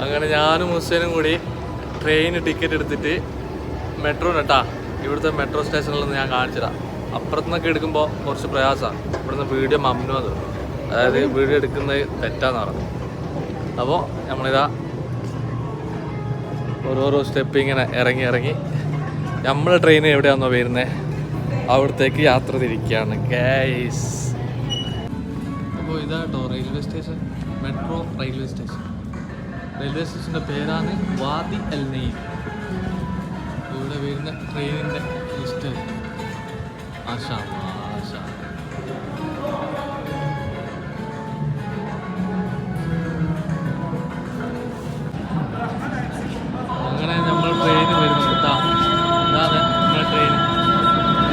അങ്ങനെ ഞാനും ഹുസൈനും കൂടി ട്രെയിന് ടിക്കറ്റ് എടുത്തിട്ട് മെട്രോ കേട്ടാ, ഇവിടുത്തെ മെട്രോ സ്റ്റേഷനിൽ നിന്ന് ഞാൻ കാണിച്ചിടാം. അപ്പുറത്തുനിന്നൊക്കെ എടുക്കുമ്പോൾ കുറച്ച് പ്രയാസമാണ്. ഇവിടുന്ന് വീഡിയോ മമ്മനു അത്, അതായത് വീഡിയോ എടുക്കുന്നത് തെറ്റാന്ന് പറഞ്ഞു. അപ്പോൾ നമ്മളിതാ ഓരോരോ സ്റ്റെപ്പ് ഇങ്ങനെ ഇറങ്ങി നമ്മൾ ട്രെയിൻ എവിടെയാണെന്നോ വരുന്നത് അവിടത്തേക്ക് യാത്ര തിരിക്കുകയാണ് ഗൈസ്. അപ്പോൾ ഇതാട്ടോ railway station, metro railway station. Railway സ്റ്റേഷൻ്റെ പേരാണ് വാദി അൽ നൈൽ. ഇവിടെ വരുന്ന ട്രെയിനിൻ്റെ ലിസ്റ്റ് ആശാ. അങ്ങനെ നമ്മൾ ട്രെയിൻ വരുന്നുണ്ട്. ഇതാണ് നമ്മുടെ ട്രെയിൻ.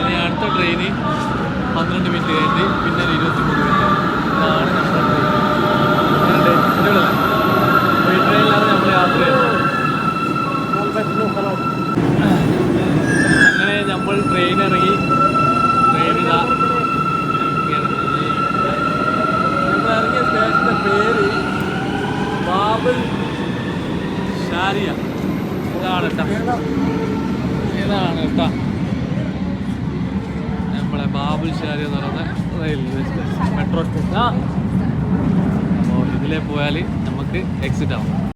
ഇനി അടുത്ത ട്രെയിന് 12 മിനിറ്റ് കഴിഞ്ഞിട്ട് പിന്നെ 23 മിനിറ്റ്. ഇതാണ് നമ്മുടെ ട്രെയിൻ. അപ്പോൾ ഈ ട്രെയിനിലാണ് നമ്മൾ യാത്ര ചെയ്യുന്നത്. അങ്ങനെ നമ്മൾ ട്രെയിൻ ഇറങ്ങി. ട്രെയിനിതാ നമ്മൾ ഇറങ്ങിയ സ്റ്റേഷൻ്റെ പേര് ബാബുൽ ഷാരിയ. ഇതാണ് കേട്ടോ നമ്മളെ ബാബുൽ ഷാരിയ എന്ന് പറയുന്ന റെയിൽവേ സ്റ്റേഷൻ, മെട്രോ സ്റ്റേഷൻ. അപ്പോൾ ഇതിലേ പോയാൽ നമുക്ക് എക്സിറ്റ് ആവും.